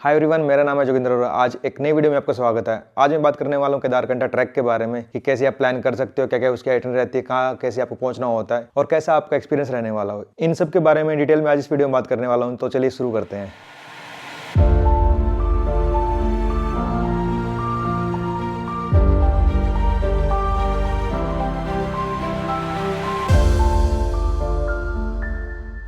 Hi everyone, मेरा नाम है जोगिंदर और आज एक नई वीडियो में आपका स्वागत है। आज मैं बात करने वाला हूँ केदारकंठा ट्रैक के बारे में कि कैसे आप प्लान कर सकते हो, क्या क्या उसकी आइटनरी रहती है, कहाँ कैसे आपको पहुंचना होता है और कैसा आपका एक्सपीरियंस रहने वाला हो। इन सब के बारे में डिटेल में आज इस वीडियो में बात करने वाला हूँ। तो चलिए शुरू करते हैं।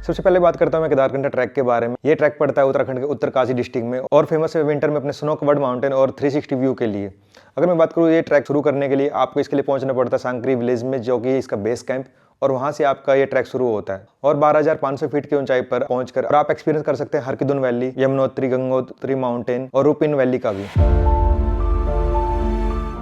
सबसे पहले बात करता हूँ मैं केदारकंठा ट्रैक के बारे में। ये ट्रैक पड़ता है उत्तराखंड के उत्तरकाशी डिस्ट्रिक्ट में और फेमस है विंटर में अपने स्नो कवर्ड माउंटेन और 360 व्यू के लिए। अगर मैं बात करूँ ये ट्रैक शुरू करने के लिए आपको इसके लिए पहुंचना पड़ता है सांकरी विलेज में, जो कि इसका बेस कैंप, और वहां से आपका ये ट्रैक शुरू होता है और 12,500 फीट की ऊंचाई पर पहुंचकर और आप एक्सपीरियंस कर सकते हैं हरकिदुन वैली, यमुनोत्री, गंगोत्री माउंटेन और रूपिन वैली का भी।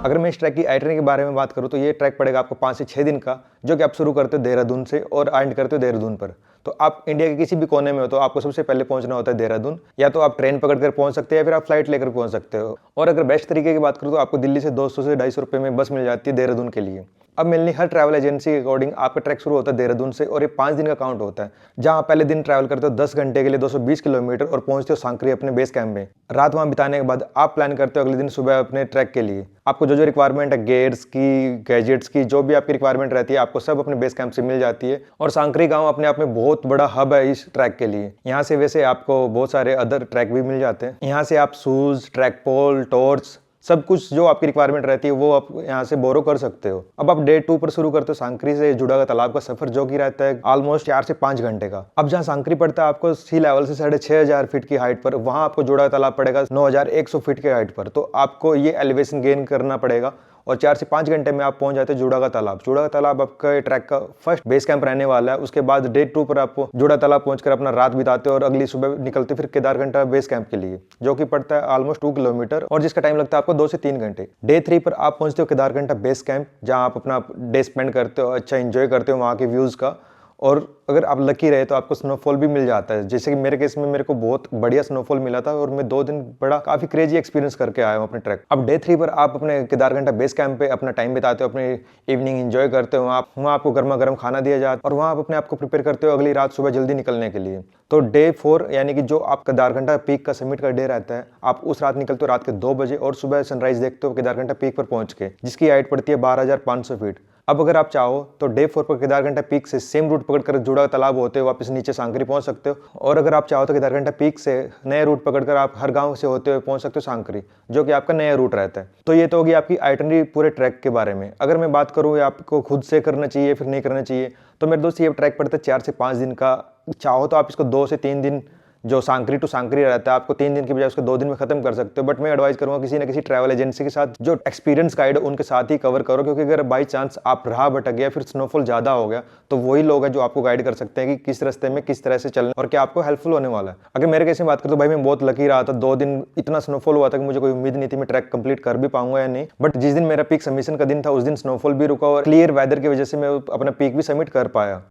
अगर मैं इस ट्रैक की आइटनरी के बारे में बात करूं तो ये ट्रैक पड़ेगा आपको 5 से 6 दिन का, जो कि आप शुरू करते हो देहरादून से और एंड करते हो देहरादून पर। तो आप इंडिया के किसी भी कोने में हो तो आपको सबसे पहले पहुंचना होता है देहरादून। या तो आप ट्रेन पकड़कर पहुंच सकते हैं या फिर आप फ्लाइट लेकर पहुंच सकते हो। और अगर बेस्ट तरीके की बात करूं तो आपको दिल्ली से 200 से 250 रुपये में बस मिल जाती है देहरादून के लिए। अब मेनली हर ट्रैवल एजेंसी के अकॉर्डिंग आपका ट्रैक शुरू होता है देहरादून से और ये 5 दिन का काउंट होता है, जहां पहले दिन ट्रैवल करते हो 10 घंटे के लिए 220 किलोमीटर और पहुंचते हो सांकरी अपने बेस कैंप में। रात वहां बिताने के बाद आप प्लान करते हो अगले दिन सुबह अपने ट्रैक के लिए। आपको जो जो रिक्वायरमेंट है गेयर्स की, गैजेट्स की, जो भी आपकी रिक्वायरमेंट रहती है आपको सब अपने बेस कैंप से मिल जाती है। और सांकरी गांव अपने आप में बहुत बड़ा हब है इस ट्रैक के लिए। यहाँ से वैसे आपको बहुत सारे अदर ट्रैक भी मिल जाते हैं। यहाँ से आप शूज, ट्रैक पोल, टॉर्च, सब कुछ जो आपकी रिक्वायरमेंट रहती है वो आप यहाँ से बोरो कर सकते हो। अब आप डे 2 पर शुरू करते हो सांकरी से जुड़ा तालाब का सफर, जो कि रहता है ऑलमोस्ट 4 से 5 घंटे का। अब जहाँ सांकरी पड़ता है आपको सी लेवल से 6,500 फीट की हाइट पर, वहां आपको जुड़ा तालाब पड़ेगा 9,100 फीट की हाइट पर। तो आपको ये एलिवेशन गेन करना पड़ेगा और 4 से 5 घंटे में आप पहुंच जाते हैं जुड़ा तालाब। जुड़ा तालाब आपका ट्रैक का फर्स्ट बेस कैंप रहने वाला है। उसके बाद डे 2 पर आप जुड़ा तालाब पहुंचकर अपना रात बिताते हो और अगली सुबह निकलते फिर केदारकंठा बेस कैंप के लिए, जो कि पड़ता है ऑलमोस्ट 2 किलोमीटर और जिसका टाइम लगता है आपको 2 से 3 घंटे। डे 3 पर आप पहुंचते हो केदारकंठा बेस कैंप, जहां आप अपना डे स्पेंड करते हो, अच्छा एंजॉय करते हो वहाँ के व्यूज का। और अगर आप लकी रहे तो आपको स्नोफॉल भी मिल जाता है, जैसे कि मेरे केस में मेरे को बहुत बढ़िया स्नोफॉल मिला था और मैं 2 दिन बड़ा काफी क्रेजी एक्सपीरियंस करके आया हूँ अपने ट्रैक। अब डे 3 पर आप अपने केदारकंठा बेस कैंप पे अपना टाइम बिताते हो, अपने इवनिंग एंजॉय करते हो। आप वहाँ आपको गर्मा गर्म खाना दिया जाता है और वहाँ आप अपने आप को प्रिपेयर करते हो अगली रात सुबह जल्दी निकलने के लिए। तो डे 4 यानी कि जो आप केदारकंठा पीक का समिट का डे रहता है, आप उस रात निकलते हो रात के 2 बजे और सुबह सनराइज देखते हो केदारकंठा पीक पर पहुंच के, जिसकी हाइट पड़ती है 12,500 फीट। अब अगर आप चाहो तो डे 4 पर केदारकंठा पीक से सेम रूट पकड़कर जुड़ा तालाब होते हुए वापस नीचे सांकरी पहुंच सकते हो। और अगर आप चाहो तो केदारकंठा पीक से नए रूट पकड़कर आप हर गांव से होते हुए पहुंच सकते हो सांकरी, जो कि आपका नया रूट रहता है। तो ये तो होगी आपकी आइटनरी पूरे ट्रैक के बारे में। अगर मैं बात करूँ आपको खुद से करना चाहिए फिर नहीं करना चाहिए, तो मेरे दोस्त ये ट्रैक पड़ता है 4 से 5 दिन का। चाहो तो आप इसको 2 से 3 दिन जो सांकरी टू सांकरी रहता है आपको 3 दिन की बजाय उसको 2 दिन में खत्म कर सकते हो। बट मैं एडवाइस करूंगा किसी न किसी ट्रैवल एजेंसी के साथ जो एक्सपीरियंस गाइड है उनके साथ ही कवर करो, क्योंकि अगर बाई चांस आप राह भटक गया फिर स्नोफॉल ज्यादा हो गया तो वही लोग हैं जो आपको गाइड कर सकते हैं कि किस रास्ते में किस तरह से चलना और क्या आपको हेल्पफुल होने वाला है। अगर मेरे केस में बात करूं तो भाई मैं बहुत लकी रहा था। 2 दिन इतना स्नोफॉल हुआ था कि मुझे कोई उम्मीद नहीं थी मैं ट्रैक कंप्लीट कर भी पाऊंगा या नहीं। बट जिस दिन मेरा पीक सबमिशन का दिन था उस दिन स्नोफॉल भी रुका और क्लियर वेदर की वजह से मैं अपना पीक भी सबमिट कर पाया।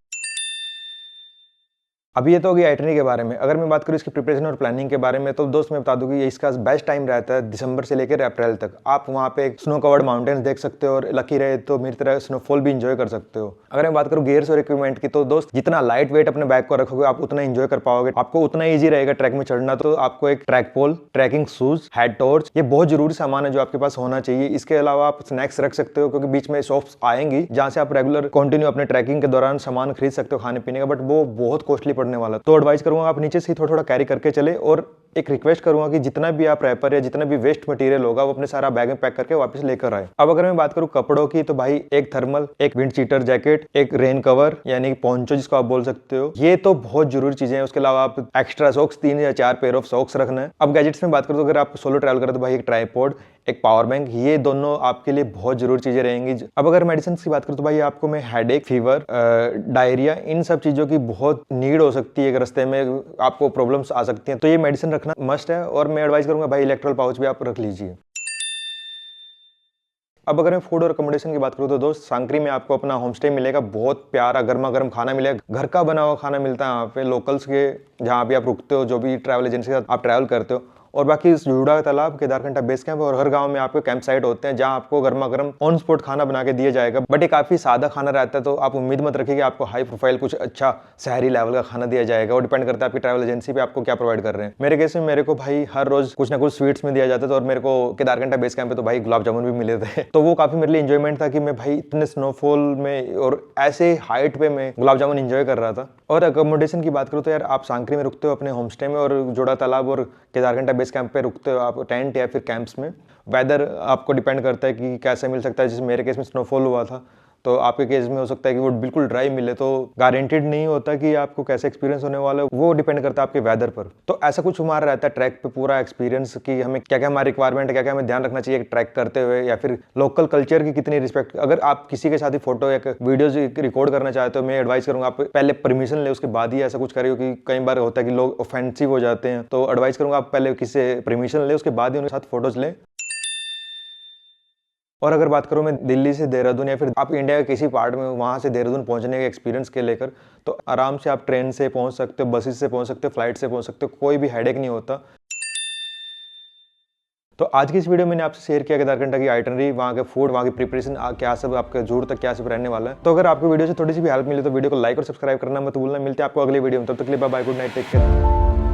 अभी ये तो होगी आइटनरी के बारे में। अगर मैं बात करूँ इसकी प्रिपरेशन और प्लानिंग के बारे में तो दोस्त मैं बता दूं कि इसका बेस्ट टाइम रहता है दिसंबर से लेकर अप्रैल तक। आप वहाँ पे स्नो कवर्ड माउंटेन्स देख सकते हो और लकी रहे तो मेरी तरह स्नोफॉल भी इंजॉय कर सकते हो। अगर मैं बात करूँ गियर्स और इक्विपमेंट की तो दोस्त जितना लाइट वेट अपने बैग को रखोगे आप उतना इंजॉय कर पाओगे, आपको उतना ईजी रहेगा ट्रैक में चढ़ना। तो आपको एक ट्रैक पोल, ट्रैकिंग शूज, हेड टॉर्च, ये बहुत जरूरी सामान है जो आपके पास होना चाहिए। इसके अलावा आप स्नैक्स रख सकते हो क्योंकि बीच में शॉप्स आएंगी जहाँ से आप रेगुलर कंटिन्यू अपने ट्रैकिंग के दौरान सामान खरीद सकते हो खाने पीने का, बट वो बहुत कॉस्टली पड़ने वाला। तो एडवाइस करूंगा आप नीचे से ही थोड़ा थोड़ा कैरी करके चले। और एक रिक्वेस्ट करूंगा कि जितना भी आप रैपर या जितना भी वेस्ट मटेरियल होगा वो अपने सारा बैग में पैक करके वापस लेकर आए। अब अगर मैं बात करूं कपड़ों की तो भाई एक थर्मल, एक विंड चीटर जैकेट, एक रेन कवर यानी कि पोंचो जिसको आप बोल सकते हो, ये तो बहुत जरूरी चीजें हैं। उसके अलावा आप एक्स्ट्रा सॉक्स 3 या 4 पेयर ऑफ सॉक्स रखना है। अब गैजेट्स में बात करूं तो अगर आप सोलो ट्रैवल करें तो भाई एक ट्राइपॉड, एक पावर बैंक, ये दोनों आपके लिए बहुत जरूरी चीजें रहेंगी। अब अगर मेडिसिन की बात करूं तो भाई आपको मैं हेडेक, फीवर, डायरिया, इन सब चीजों की बहुत नीड हो सकती है। रास्ते में आपको प्रॉब्लम्स आ सकती हैं तो ये मेडिसिन रखना मस्ट है। और मैं एडवाइस करूंगा भाई इलेक्ट्रॉल पाउच भी आप रख लीजिए। अब अगर मैं फूड और अकोमोडेशन की बात करूँ तो दोस्त सांकरी में आपको अपना होम स्टे मिलेगा, बहुत प्यारा गर्मा गर्म खाना मिलेगा, घर का बना हुआ खाना मिलता है यहाँ पे लोकल्स के, जहाँ भी आप रुकते हो, जो भी ट्रैवल एजेंसी के साथ आप ट्रैवल करते हो और बाकी जुड़ा तालाब, केदारकंठा बेस कैंप और हर गांव में आपके कैंप साइट होते हैं जहां आपको गर्मा गर्म ऑन स्पॉट खाना बना के दिया जाएगा। बट ये काफी सादा खाना रहता है, तो आप उम्मीद मत रखिए कि आपको हाई प्रोफाइल कुछ अच्छा शहरी लेवल का खाना दिया जाएगा। और डिपेंड करता है आपकी ट्रैवल एजेंसी पे आपको क्या प्रोवाइड कर रहे हैं। मेरे केस में मेरे को भाई हर रोज कुछ ना कुछ स्वीट्स में दिया जाता था और मेरे को केदारकंठा बेस कैंप पे तो भाई गुलाब जामुन भी मिले थे। तो वो काफी मेरे लिए इंजॉयमेंट था कि मैं भाई इतने स्नोफॉल में और ऐसे हाइट पे मैं गुलाब जामुन इंजॉय कर रहा था। और अकोमोडेशन की बात करूँ तो यार आप सांकरी में रुकते हो अपने होम स्टे में, और जोड़ा तालाब और केदारकंठा बेस कैंप पे रुकते हो आप टेंट या फिर कैंप्स में। वेदर आपको डिपेंड करता है कि कैसे मिल सकता है। जैसे मेरे केस में स्नोफॉल हुआ था, तो आपके केस में हो सकता है कि वो बिल्कुल ड्राई मिले, तो गारंटेड नहीं होता कि आपको कैसे एक्सपीरियंस होने वाला है, वो डिपेंड करता है आपके वेदर पर। तो ऐसा कुछ हमारा रहता है ट्रैक पे पूरा एक्सपीरियंस कि हमें क्या क्या हमारी रिक्वायरमेंट है, क्या क्या हमें ध्यान रखना चाहिए ट्रैक करते हुए, या फिर लोकल कल्चर की कितनी रिस्पेक्ट। अगर आप किसी के साथ ही फोटो या वीडियोज रिकॉर्ड करना चाहते हो, मैं एडवाइस करूंगा आप पहले परमिशन ले, उसके बाद ही ऐसा कुछ करिए, क्योंकि कई बार होता है कि लोग ऑफेंसिव हो जाते हैं। तो एडवाइस करूंगा आप पहले किसी से परमिशन ले, उसके बाद ही उनके साथ फोटोज लें। और अगर बात करूँ मैं दिल्ली से देहरादून या फिर आप इंडिया के किसी पार्ट में वहाँ से देहरादून पहुँचने के एक्सपीरियंस के लेकर, तो आराम से आप ट्रेन से पहुँच सकते हो, बसेस से पहुँच सकते हो, फ्लाइट से पहुँच सकते हो, कोई भी हेडेक नहीं होता। तो आज की इस वीडियो में मैंने आपसे शेयर किया केदारकंठा की आइटनरी, वहाँ के फूड, वहाँ की प्रिपरेशन, क्या सब आपका जूड़ तक क्या सब रहने वाला है। तो अगर आपको वीडियो से थोड़ी सी भी हेल्प मिली तो वीडियो को लाइक और सब्सक्राइब करना मत भूलना। मिलते हैं आपको अगली वीडियो में, तब तक के लिए bye bye, good night, take care.